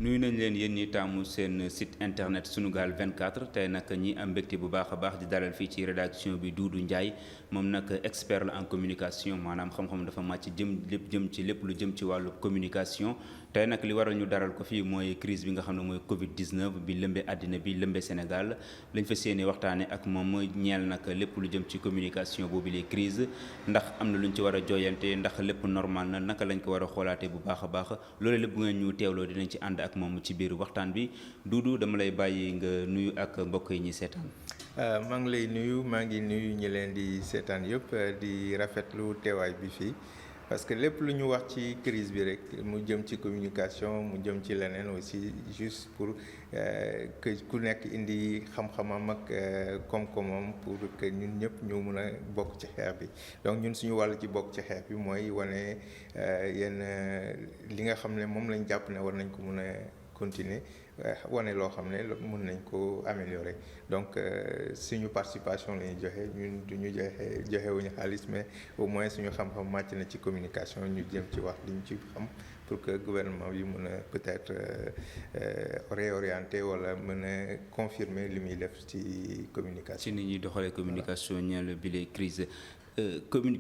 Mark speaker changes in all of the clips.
Speaker 1: nuyu nañ leen yéen ñi taamu seen site internet Sunugal 24 tey nag ñi am mbégte bu baax a baax di dalal fii ci rédaction bi Doudou Ndiaye moom nag expert la en communication maanaam xam-xam dafa màcc jëm ci lépp lu jëm ci wàllu communication tey nag li waral ñu daral ko fii mooy crise bi nga xam ne mooy Covid 19 bi lëmbe àddina bi lëmbe Sénégal lañ fa séenee waxtaane ak moom mooy ñeel nag lépp lu jëm ci communication boobu les crise ndax am na lu ñu ci war a jooyante ndax lépp normal na naka lañ ko war a xoolaatee bu baax a baax loolu lépp bu ngeen ñu teewloo dinañ ci ànd ak moom ci biir waxtaan bi Doudou dama lay bàyyi nga nuyu ak mbokk yi ñi seetaan.
Speaker 2: maa ngi lay nuyu maa ngi nuyu ñi leen di seetaan yëpp di rafetlu teewaay bi fii parce que lépp lu ñu wax ci crise bi rek mu jëm ci communication mu jëm ci leneen aussi juste pour que ku nekk indi xam-xamam ak koom-koomam pour que ñun ñëpp ñu mun a bokk ci xeex bi donc ñun suñu wàll ci bokk ci xeex bi mooy wane yenn li nga xam ne moom lañ jàpp ne war nañ ko mun a continuer wane loo xam ne mën nañ ko améliorer donc suñu participation la ñuy joxe ñun du ñu joxewuñu xaalis mais au moins suñu xam-xam màcc na ci communication ñu jëm ci wax li ñu ci xam pour que gouvernement bi mën a peut-être réorienter wala mën a confirmer li muy def ci communication.
Speaker 1: ci nit ñi doxalee communication ñeel bi les crises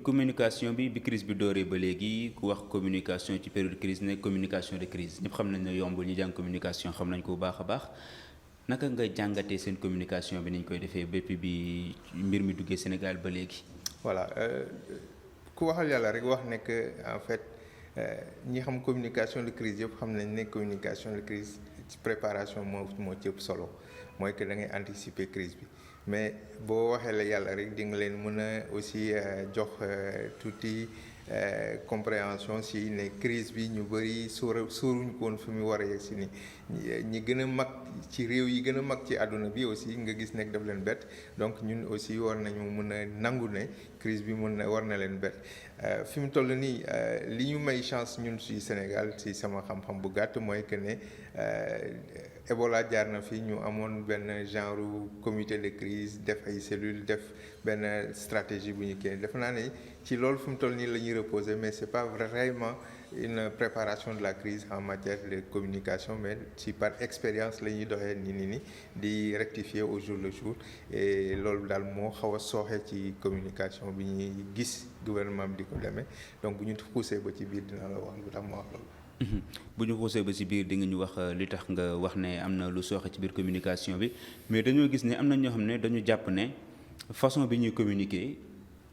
Speaker 1: communication bi crise bi dooree ba léegi ku wax communication ci période crise ne communication de crise ñëpp xam nañ ne yombul ñu jàng communication xam nañ ko bu baax a baax naka nga jàngatee seen communication bi ni ñu koy defee bépp bi mbir mi duggee Sénégal ba léegi.
Speaker 2: voilà ku waxal yàlla rek wax ne que en fait ñi xam communication de crise yëpp xam nañ ne communication de crise ci préparation moo ci ëpp solo mooy que da ngay anticiper crise bi. mais boo waxee la yàlla rek di nga leen mën a aussi jox tuuti compréhension si ne crise bi ñu bëri sóoruñ ko woon fi mu war a yegg si ni ñi gën a mag ci réew yi gën a mag ci àdduna bi aussi nga gis nekk daf leen bett donc ñun aussi war nañu mën a nangu ne crise bi war na leen bett fi mu toll nii li ñu may chance ñun ci Sénégal ci sama xam-xam bu gàtt mooy que ne Ebola jaar na fi ñu amoon benn genre comité de crise def ay cellules def benn stratégie bu ñu kii def naa ne ci loolu fi mu toll nii la ñuy reposer mais c'est pas vraiment une préparation de la crise en matière de communication mais ci par expérience la ñuy doxee ni di rectifier au jour le jour et loolu daal moo xaw a sooxe ci communication bi ñuy gis gouvernement bi di ko demee donc bu ñu xuusee ba ci biir dina la wax lu tax ma wax loolu.
Speaker 1: bu ñu xuusee ba ci biir di nga ñu wax li tax nga wax ne am na lu sooxe ci biir communication bi mais dañoo gis ne am na ñoo xam ne dañu jàpp ne façon bi ñuy communiquer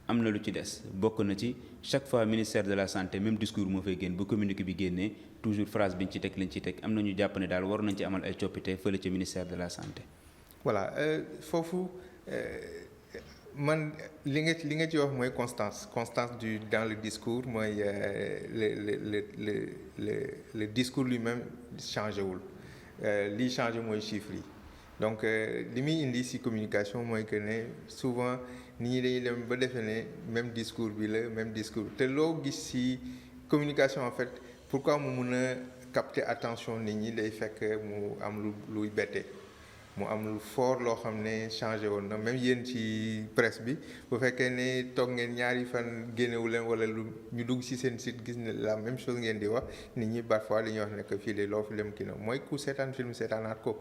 Speaker 1: am na lu ci des bokk na ci chaque fois ministère de la santé même discours moo fay génn bu communiqué bi génnee toujours phrase bi ñu ci teg lañ ci teg am na ñu jàpp ne daal war nañ ci amal ay coppite fële ci ministère de la santé.
Speaker 2: voilà foofu man li nga ci wax mooy constance dans le discours mooy le discours lui-même changé wul lii changé mooy chiffres yi donc li muy indi ci communication mooy que ne souvent nit ñi dañuy dem ba defee ne même discours bi la même discours te loo gis ci communication en fait pourquoi mu mun a capter attention nit ñi day fekk mu am luy bette mu am lu fort loo xam ne changé woon na même yéen ci presse bi bu fekkee ne toog ngeen ñaari fan génnewu leen wala lu ñu dugg ci seen site gis ne la même chose ngeen di wax nit ñi parfois dañuy wax ne que fii de loo fi lem kii na mooy ku seetaan film seetaanaat ko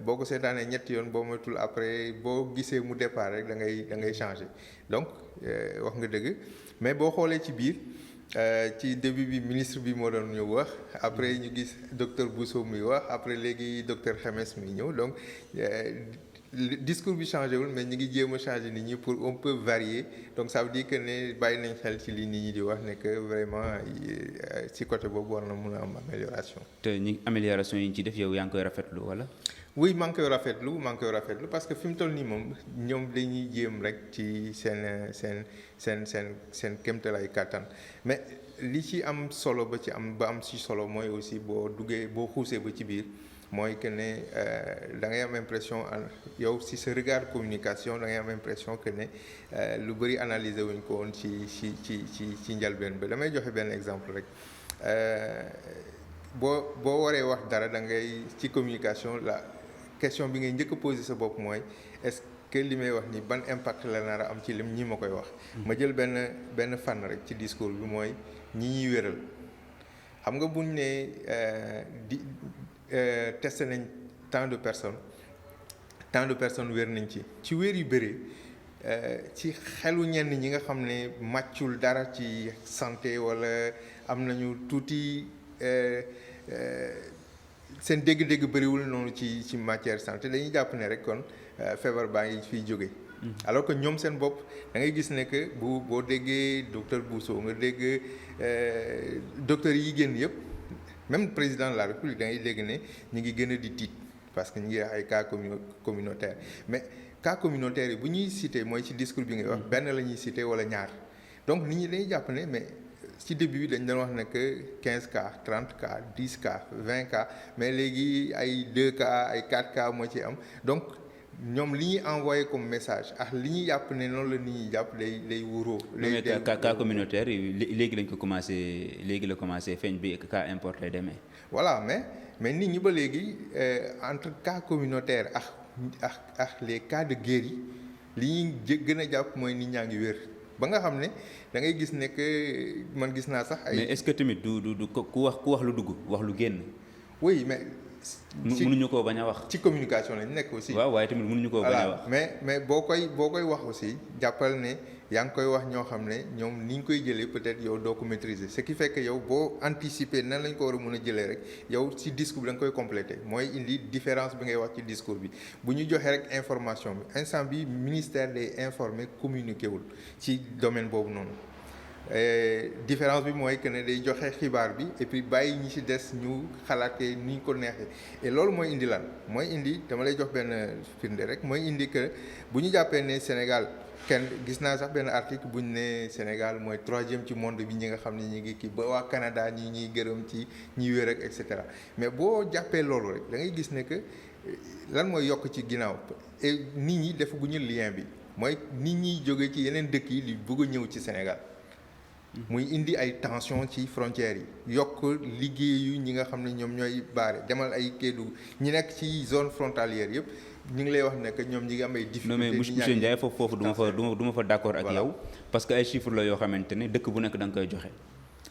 Speaker 2: boo ko seetaanee ñetti yoon boo moytul après boo gisee mu départ rek da ngay changé donc wax nga dëgg mais boo xoolee ci biir ci début bi ministre bi moo doon ñëw wax après ñu gis docteur Bousso muy wax après léegi docteur Xemes muy ñëw donc discours bi changé wul mais ñu ngi jéem a changé nit ñi pour on peut varier donc ça veut dire que ne bàyyi nañ xel ci li nit ñi di wax ne que vraiment ci côté boobu war na mun a am amélioration.
Speaker 1: te ñi amélioration yi ñu ci def yow yaa ngi koy rafetlu wala.
Speaker 2: oui maa ngi koy rafetlu parce que fi mu toll nii moom ñoom dañuy jéem rek ci seen kéemtalaay kàttan mais li ci am solo ba am ci solo mooy aussi boo xuusee ba ci biir mooy que ne da ngay am impression yow ci sa regard communication da ngay am impression que ne lu bëri analyser wuñ ko woon ci njalbeen ba damay joxe benn exemple rek boo waree wax dara da ngay ci communication la question bi ngay njëkk a poser sa bopp mooy est-ce que li may wax ni ban impact la nar a am ci lim ñi ma koy wax. ma jël benn fànn rek ci discours bi mooy ñi ñuy wéral xam nga buñ ne testé nañ tant de personnes wér nañ ci wér yu bëri ci xelu ñenn ñi nga xam ne màccul dara ci santé wala am nañu tuuti seen dégg-dégg bëriwul noonu ci matière santé dañuy jàpp ne rek kon feebar baa ngi fiy jóge alors que ñoom seen bopp da ngay gis ne que boo déggee docteur Bousso nga dégg docteurs yi génn yëpp même président de la République da ngay dégg ne ñu ngi gën a di tiit parce que ñu ngi ay cas communautaire mais cas communautaire yi bu ñuy cité mooy ci discours bi ngay wax benn la ñuy cité wala ñaar donc nit ñi dañuy jàpp ne mais ci début bi dañ doon wax ne que 15 cas 30 cas 10 cas 20 cas mais léegi ay 2 cas ay 4 cas moo ci am donc ñoom li ñuy envoyé comme message ak li ñuy jàpp ne noonu la nit ñi jàpp lay wuroo.
Speaker 1: mais cas communautaire yi léegi lañ ko commencé léegi la commencé feeñ bi cas importé demee.
Speaker 2: voilà mais nit ñi ba léegi entre cas communautaire ak les cas de guéris li ñuy gën a jàpp mooy nit ñaa ngi wér ba nga xam ne da ngay gis ne que man gis naa sax ay.
Speaker 1: mais est-ce que tamit du ku wax lu dugg wax lu génn.
Speaker 2: oui mais.
Speaker 1: mënuñu koo bañ a wax.
Speaker 2: ci communication lañ nekk aussi.
Speaker 1: waaw waaye tamit mënuñu koo bañ a wax.
Speaker 2: mais boo koy wax aussi jàppal ne yaa ngi koy wax ñoo xam ne ñoom ni ñu koy jëlee peut-être yow doo ko maîtriser ce qui fait que yow boo anticiper nan lañ ko war a mën a jëlee rek yow ci discours bi da nga koy compléter mooy indi différence bi ngay wax ci discours bi bu ñu joxee rek information bi instant bi ministère day informer communiqué wul ci domaine boobu noonu. Différence bi mooy que ne day joxe xibaar bi et puis bàyyi ñi ci des ñu xalaatee ni ñu ko neexee et loolu mooy indi lan mooy indi dama lay jox benn firnde rek mooy indi que bu ñu jàppee ne Sénégal kenn gis naa sax benn article bu ñu ne Sénégal mooy 3e ci monde bi ñi nga xam ne ñi ngi kii ba waa Canada ñi ñuy gërëm ci ñi wér ak et cetera mais boo jàppee loolu rek da ngay gis ne que lan mooy yokk ci ginnaaw et nit ñi defaguñu lien bi mooy nit ñiy jóge ci yeneen dëkk yi li bëgg a ñëw ci Sénégal. muy indi ay tension ci frontières yi yokk liggéeyu ñi nga xam ne ñoom ñooy baare demal ay Kédougou ñi nekk ci zone frontalière yëpp ñu ngi lay wax ne que ñoom ñi ngi am ay difficultés.
Speaker 1: non mais monsieur Ndiaye foofu du ma fa d'accord ak yow parce que ay chiffres la yoo xamante ne dëkk bu nekk da nga koy joxe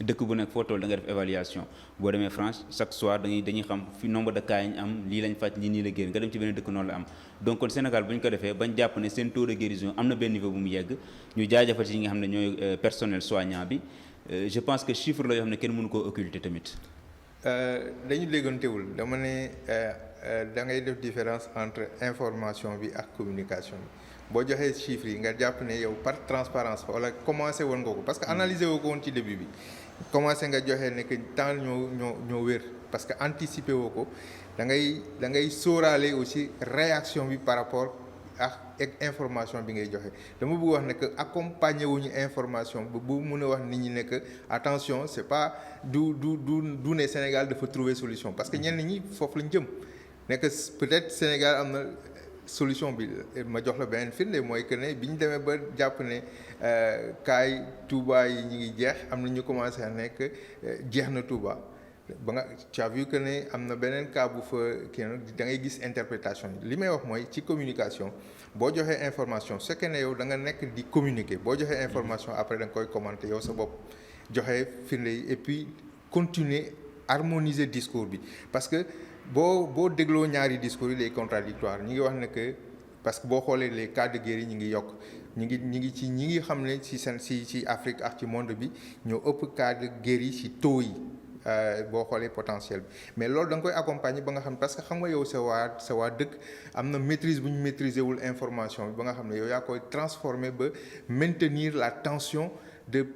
Speaker 1: dëkk bu nekk foo toll da nga def évaluation boo demee France chaque soir dañuy xam fi nombre de cas yi ñu am lii lañ faj nii la génn nga dem ci beneen dëkk noonu la am donc kon Sénégal bu ñu ko defee bañ jàpp ne seen taux de guérison am na benn niveau bu mu yegg ñu jaajëfal ci ñi nga xam ne ñooy personnel soignant bi je pense que chiffre la yoo xam ne kenn mënu koo occulter tamit.
Speaker 2: dañu déggantewul dama ne da ngay def différence entre information bi ak communication bi boo joxee chiffres yi nga jàpp ne yow par transparence wala commencé woon nga ko parce que analyser woo ko woon ci début bi commencé nga joxe ne que temps ñoo wér parce que anticiper woo ko da ngay sóoraale aussi réaction bi par rapport ak information bi ngay joxe dama bëgg wax ne que accompagner wuñu information bu mun a wax nit ñi ne que attention c'est pas du ne Sénégal dafa trouver solution parce que ñenn ñi foofu lañ jëm ne que peut-être Sénégal am na solution bi ma jox la beneen firnde mooy que ne bi ñu demee ba jàpp ne kaay Touba yi ñu ngi jeex am na ñu commencé a nekk jeex na Touba ba nga tu as vu que ne am na beneen cas bu fa kii da ngay gis interprétation li may wax mooy ci communication boo joxee information su fekkee ne yow da nga nekk di communiquer boo joxee information après da nga koy commenter yow sa bopp joxe firnde yi et puis continuer harmoniser discours bi parce que boo dégloo ñaari discours yi les contradictoires ñi ngi wax ne que parce que boo xoolee les cas de guéris ñi ngi yokk ñi ngi xam ne ci Afrique ak ci monde bi ñoo ëpp cas de guéris ci taux yi boo xoolee potentiel bi mais loolu da nga koy accompagner ba nga xam parce que xam nga yow sa waa dëkk am na maîtrise bu ñu maîtriser wul information bi ba nga xam ne yow yaa koy transformer ba maintenir la tension de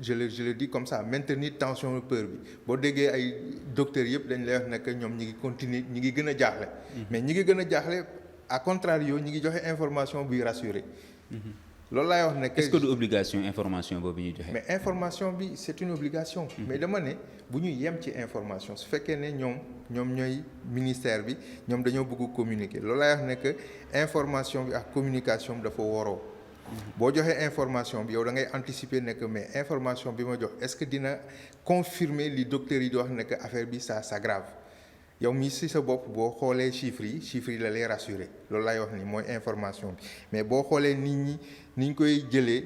Speaker 2: je le dis comme ça maintenir tension de peur bi boo déggee ay docteurs yëpp dañ lay wax ne que ñoom ñi ngi continuer ñi ngi gën a jaaxle mais ñi ngi gën a jaaxle à contrario ñi ngi joxe information buy rassurer loolu laay wax ne que
Speaker 1: est-ce que du obligation information boobu ñuy joxe.
Speaker 2: mais information bi c'est une obligation. mais dama ne bu ñu yem ci information su fekkee ne ñoom ñooy ministère bi ñoom dañoo bëgg communiquer loolu laay wax ne que information bi ak communication bi dafa waroo. boo joxee information bi yow da ngay anticiper ne que mais information bi ma jox est-ce que dina confirmer li docteurs yi di wax ne que affaire bi ça s'aggrave yow mii si sa bopp boo xoolee chiffres yi la lay rassurer loolu laay wax ni mooy information bi mais boo xoolee nit ñi ni ñu koy jëlee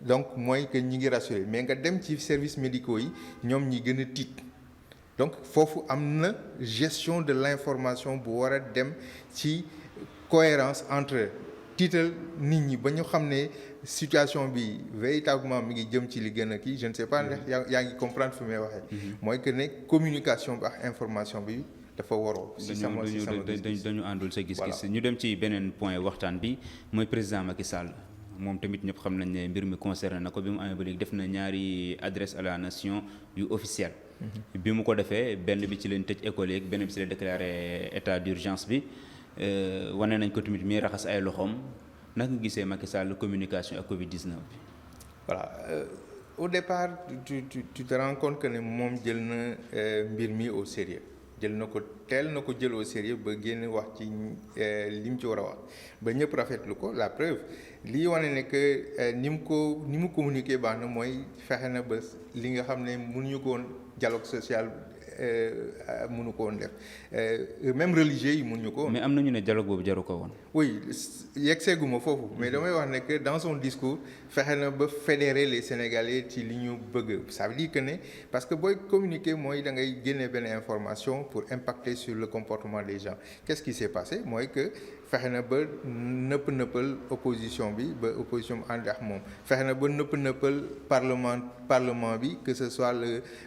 Speaker 2: donc mooy que ñi ngi rassurer mais nga dem ci services médicaux yi ñoom ñi gën a tiit donc foofu am na gestion de l'information bu war a dem ci cohérence entre tiital nit ñi ba ñu xam ne situation bi véritablement mi ngi jëm ci li gën a kii je ne sais pas ndax yaa ngi comprendre fi may waxee. mooy que ne communication bi ak information bi dafa waroo. si sama
Speaker 1: dañu àndul sa gis-gis. ñu dem ci beneen point waxtaan bi mooy président Macky Sall moom tamit ñëpp xam nañ ne mbir mi concerné na ko bi mu amee ba léegi def na ñaari adresse à la nation yu officielle. bi mu ko defee benn bi ci leen tëj école yeeg benn bi ci leen déclaré état d'urgence bi wane nañ ko tamit mi raxas ay loxoom. naka nga gisee Macky Sall communication ak Covid-19 bi.
Speaker 2: voilà au départ tu te rends compte que ne moom jël na mbir mi au sérieux jël na ko teel na ko jël au sérieux ba génn wax ci li mu ci war a wax ba ñëpp rafetlu ko la preuve lii wane ne que ni mu communiqué baax na mooy fexe na ba li nga xam ne mënuñu ko woon dialogue social mënu ko woon def même religieux yi mënuñu ko woon.
Speaker 1: mais am na ñu ne dialogue boobu jaru ko woon.
Speaker 2: oui yegg seeguma foofu mais damay wax ne que dans son discours fexe na ba fédérer les Sénégalais ci li ñu bëgg ça veut dire que ne parce que booy communiquer mooy da ngay génne benn information pour impacter sur le comportement des gens qu'est-ce qui s'est passé mooy que fexe na ba nëppal opposition bi ba opposition bi ànd ak moom fexe na ba nëppal parlement bi que ce soit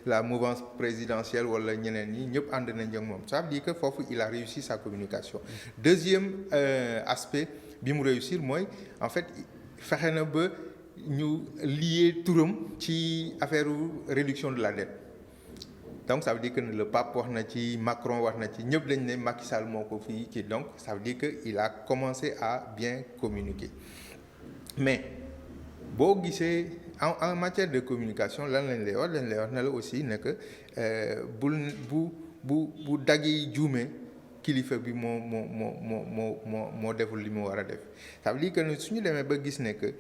Speaker 2: la mouvance présidentielle wala ñeneen ñi ñëpp ànd nañ ak moom ça veut dire que foofu il a réussi sa communication. Deuxième aspect bi mu réussir mooy en fait fexe na ba ñu lier turam ci affaire réduction de la dette. donc ça veut dire que le pape wax na ci Macron wax na ci ñëpp dañ ne Macky Sall moo ko fii ci donc ça veut dire que il a commencé à bien communiquer mais boo gisee en matière de communication lan lañ lay wax ne la aussi ne que bu dagg yi juumee kilifa bi moo deful li mu war a def ça veut dire que su ñu demee ba gis ne que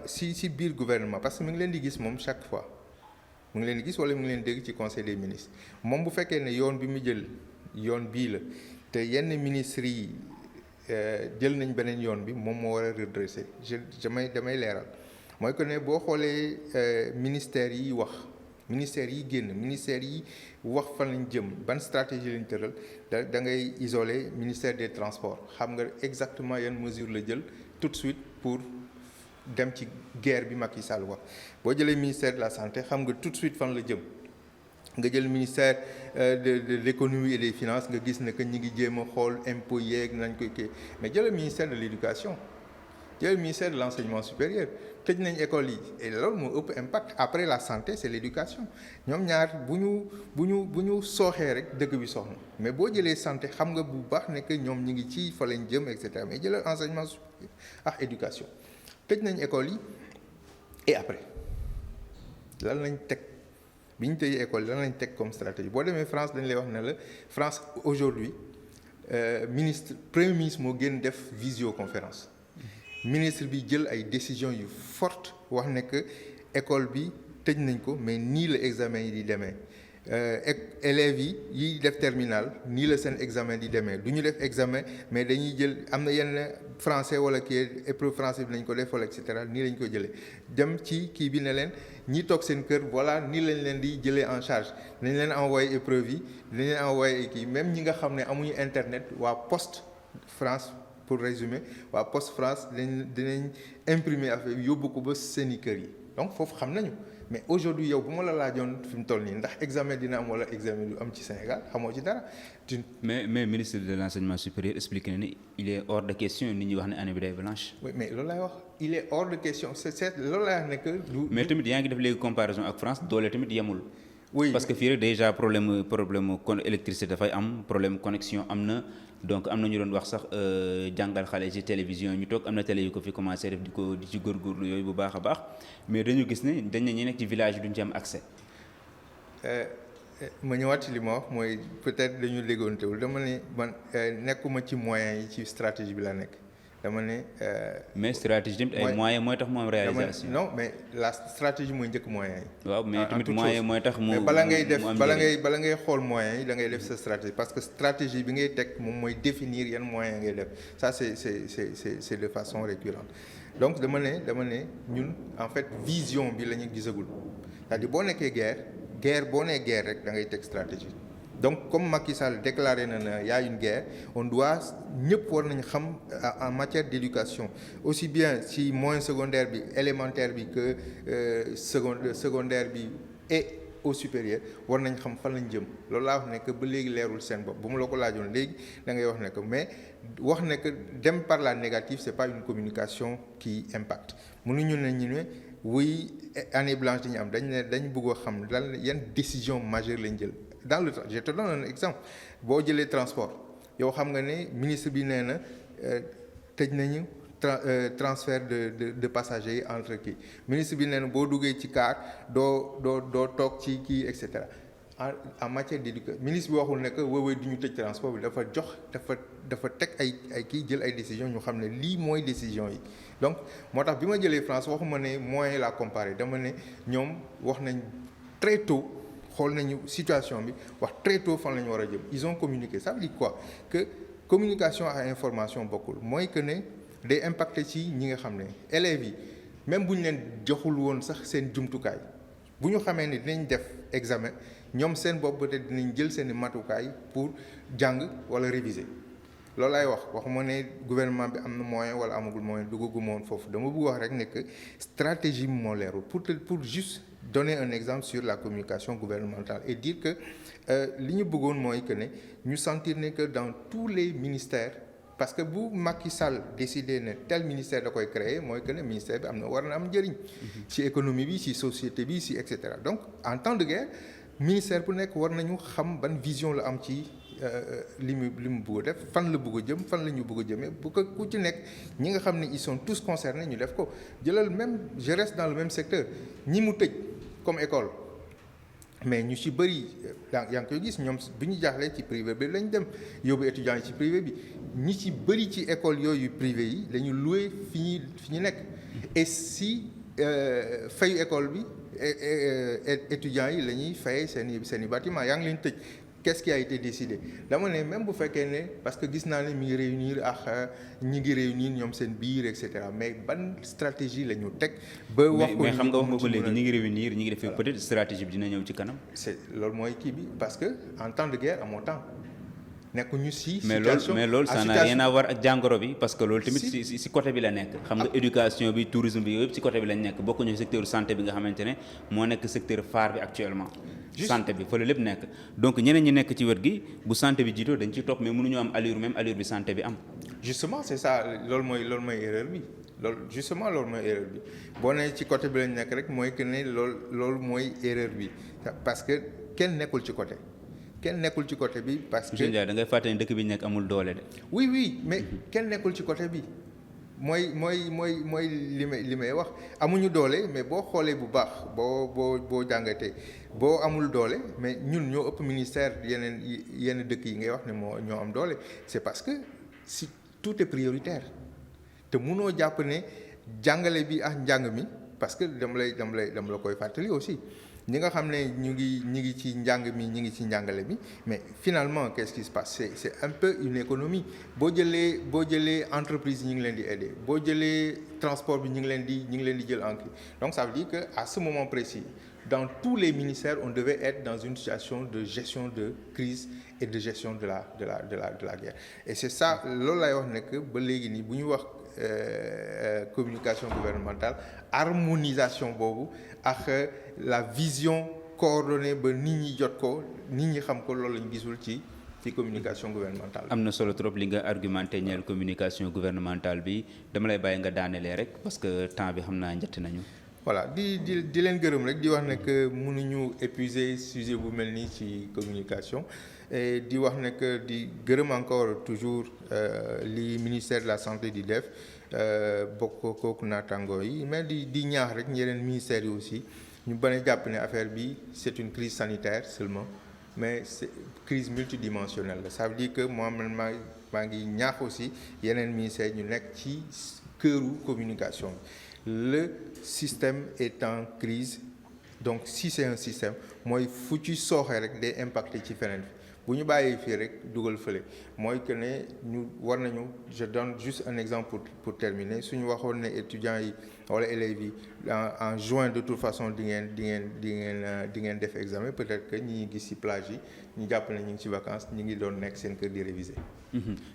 Speaker 2: si biir gouvernement parce que mi ngi leen di gis moom chaque fois. mu ngi leen gis wala mu ngi leen dégg ci conseil des ministres moom bu fekkee ne yoon bi mu jël yoon bii la te yenn ministres yi jël nañ beneen yoon bi moom moo war a redresser damay leeral mooy que ne boo xoolee ministères yi wax ministères yi génn ministères yi wax fan lañ jëm ban stratégie lañ tëral da ngay isoler ministère des transports xam nga exactement yan mesure la jël tout de suite pour dem ci guerre bi Macky Sall wax boo jëlee ministère de la santé xam nga tout de suite fan la jëm nga jël ministère de l'économie et des finances nga gis ne que ñi ngi jéem a xool impôt yeeg nañ koy kii mais jëlee ministère de l'éducation jëlee ministère de l'enseignement supérieur tëj nañ école yi et loolu moo ëpp impact après la santé c'est l'éducation ñoom ñaar bu ñu sooxee rek dëkk bi soxna mais boo jëlee santé xam nga bu baax ne que ñoom ñi ngi ci fa lañ jëm et cetera mais jëlee enseignement supérieur ak éducation tëj nañ école yi et après lan lañ teg bi ñu tëjee école yi lan lañ teg comme stratégie boo demee France dañ lay wax ne la France aujourd'hui premier ministre moo gën def visioconférence ministre bi jël ay décisions yu fortes wax ne que école bi tëj nañ ko mais nii la examen yi di demee élèves yi def terminale nii la seen examen di demee du ñu def examen mais dañuy jël am na yenn français wala kii épreuve français bi nañ ko def wala et cetera nii lañ ko jëlee dem ci kii bi ne leen ñi toog seen kër voilà nii lañ leen di jëlee en charge dañ leen envoyé épreuve yi dañ leen envoyé kii même ñi nga xam ne amuñu internet waa Poste France pour résumer waa Poste France dinañ imprimer affaire yóbbu ko ba seeni kër yi donc foofu xam nañu mais aujourd'hui yow bu ma la laajoon fi mu toll nii ndax examen dina am wala examen du am ci Sénégal xamoo ci dara.
Speaker 1: mais ministre de l'enseignement supérieur expliqué na ni il est hors de question nit ñi wax ne année bi day blanche.
Speaker 2: oui mais loolu laay wax il est hors de question c'est loolu laay wax ne que.
Speaker 1: mais tamit yaa ngi def léegi comparaison ak France doole tamit yemul.
Speaker 2: oui
Speaker 1: parce que fii rek déjà problème kon électricité dafay am problème connexion am na donc am na ñu doon wax sax jàngal xale ci télévision ñu toog am na télé yu ko fi commencé def di ci góorgóorlu yooyu bu baax a baax mais dañu gis ne dañ ne ñi nekk ci village yi duñ ci am accès.
Speaker 2: ma ñëwaat ci li ma wax mooy peut-être dañu déggoontewul dama ne man nekkuma ci moyens yi ci stratégie bi la nekk dama ne.
Speaker 1: mais stratégie tamit ay moyens mooy tax mu am réalisation.
Speaker 2: non mais la stratégie mooy njëkk moyens yi.
Speaker 1: waaw mais tamit moyens mooy tax mu.
Speaker 2: mais bala ngay xool moyens yi da ngay def sa stratégie parce que stratégie bi ngay teg moom mooy définir yan moyens ngay def ça c'est de façon récurrente donc dama ne ñun en fait vision bi la ñu gisagul c'est-à-dire boo nekkee guerre guerre boo nee guerre rek da ngay teg stratégie. Donc comme Macky Sall déclaré na y a une guerre on doit ñëpp war nañ xam en matière d'éducation aussi bien ci moyen secondaire bi élémentaire bi que secondaire bi et au supérieur war nañ xam fan lañ jëm loolu laa wax ne que ba léegi leerul seen bopp bu mu la ko laajoon léegi da ngay wax ne que mais wax ne que dem par la négative c'est pas une communication qui impacte mënuñu ne ñu ne oui année blanche dañu am dañ bëgg a xam lan yan décision majeure lañ jël dans le je te donne un exemple boo jëlee transport yow xam nga ne ministre bi nee na tëj nañu transfert de passagers yi entre kii ministre bi nee na boo duggee ci car doo toog ci kii et cetera en matière d'éducation ministre bi waxul ne que woowee du ñu tëj transport bi dafa teg ay kii jël ay décisions ñu xam ne lii mooy décision yi donc moo tax bi ma jëlee France waxuma ne moyen la comparer dama ne ñoom wax nañ très tôt xool nañu situation bi wax très tôt fan la ñu war a jëm ils ont communiqué ça veut dire quoi que communication ak information bokkul mooy que ne day impacté ci ñi nga xam ne élèves yi même bu ñu leen joxul woon sax seen jumtukaay bu ñu xamee ne dinañ def examen ñoom seen bopp peut-être dinañ jël seen i matukaay pour jàng wala réviser loolu laay waxuma ne gouvernement bi am na moyen wala amagul moyen duggaguma woon foofu dama bëgg wax rek ne que stratégie bi moo leerul pour juste donner un exemple sur la communication gouvernementale et dire que li ñu bëggoon mooy que ne ñu sentir ne que dans tous les ministères parce que bu Macky Sall décidé ne tel ministère da koy créer mooy que ne ministère bi war na am njëriñ ci économie bi ci société bi ci et cetera donc en temps de guerre ministère bu nekk war nañu xam ban vision la am ci li mu bëgg a def fan la bëgg a jëm fan la ñu bëgg a jëmee bu ko ku ci nekk ñi nga xam ne ils sont tous concernés ñu def ko jëlal même je reste dans le même secteur ñi mu tëj comme école mais ñu ci bëri yaa ngi koy gis ñoom bi ñu jaaxlee ci privé bi lañ dem yóbbu étudiants yi ci privé bi ñi ci bëri ci école yooyu privé yi la ñu loué fi ñu nekk et si fayu école bi étudiants yi la ñuy fayee seen i bâtiment yaa ngi leen tëj qu'est-ce qui a été décidé dama ne même bu fekkee ne parce que gis naa ne mi ngi réunir ak ñi ngi réunir ñoom seen biir et cetera mais ban stratégie la ñu teg. ba wax ko
Speaker 1: mais xam nga wax nga ko léegi ñi ngi réunir ñi ngi def peut-être stratégie bi dina ñëw ci kanam.
Speaker 2: c'est loolu mooy kii bi parce que en temps de guerre amoo temps nekkuñu si. situation
Speaker 1: mais loolu ça n'a rien à voir ak jàngoro bi parce que loolu tamit si côté bi la nekk. xam nga éducation bi tourisme bi yëpp si côté bi lañ nekk bokkuñu secteur santé bi nga xamante ne moo nekk secteur phare bi actuellement. santé bi fa la lépp nekk donc ñeneen ñi nekk ci wet gi bu santé bi jiitoo dañ ciy topp mais mënuñu am allure bi santé bi am.
Speaker 2: justement c'est ça loolu mooy erreur bi loolu mooy erreur bi boo nee ci côté bi lañ nekk rek mooy que ne loolu mooy erreur bi parce que kenn nekkul ci côté bi parce que.
Speaker 1: da ngay fàtte ne dëkk bi ñu nekk amul doole de.
Speaker 2: oui mais kenn nekkul ci côté bi mooy li may wax amuñu doole mais boo xoolee bu baax boo jàngatee boo amul doole mais ñun ñoo ëpp ministère yenn dëkk yi ngay wax ne ñoo am doole c'est parce que si tout est prioritaire te mënoo jàpp ne jàngale bi ak njàng mi parce que dama la koy fàttali aussi ñi nga xam ne ñu ngi ci njàng mi ñu ngi ci njàngale mi mais finalement qu'est-ce qui se passe c'est un peu une économie boo jëlee entreprise ñi ngi leen di aider boo jëlee transport bi ñi ngi leen di jël en crise donc ça veut dire que à ce moment précis dans tous les ministères on devait être dans une situation de gestion de crise et de gestion de la guerre et c'est ça loolu lay wax nekk ba léegi nii bu ñu wax communication gouvernementale harmonisation boobu ak la vision coordonnée ba nit ñi jot ko nit ñi xam ko loolu lañu gisul ci communication gouvernementale.
Speaker 1: am na solo trop li nga argumenté ñeel communication gouvernementale bi dama lay bàyyi nga daanelee rek parce que temps bi xam naa njëtt nañu.
Speaker 2: voilà di leen gërëm rek di wax ne que mënuñu épuiser sujet bu mel nii ci communication et di wax ne que di gërëm encore toujours li ministère de la santé di def bokk kooku naataangoo yi mais di ñaax rek yeneen ministères yi aussi ñu bañ a jàpp ne affaire bi c'est une crise sanitaire seulement mais c'est crise multidimensionnelle la ça veut dire que moi man maa ngi ñaax aussi yeneen ministères ñu nekk ci këru communication le système est en crise donc si c'est un système mooy fu ci sooxee rek day impacter ci feneen bu ñu bàyyee fii rek dugal fële mooy que ne ñu war nañu je donne juste un exemple pour terminer suñu waxoon ne étudiants yi wala élèves yi en juin de toute façon di ngeen def examen peut-être que ñi gis ci plage yi ñu jàpp ne ñu ngi ci vacances ñu ngi doon nekk seen kër di réviser.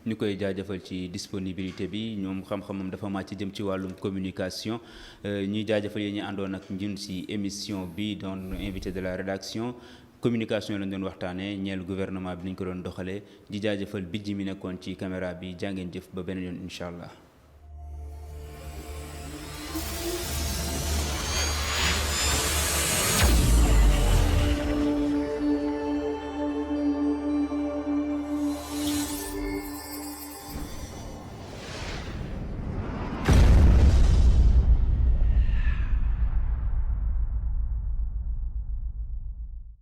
Speaker 1: ñu koy jaajëfal ci disponibilité bi ñoom xam-xamam dafa màcc jëm ci wàllum communication ñuy jaajëfal yi ñu àndoon ak ñun ci émission bi doon invité de la rédaction communication lañ doon waxtaanee ñeel gouvernement bi ni ñu ko doon doxalee di jaajëfal bijji mi nekkoon ci caméra bi jàngeen jëf ba beneen yoon incha allah.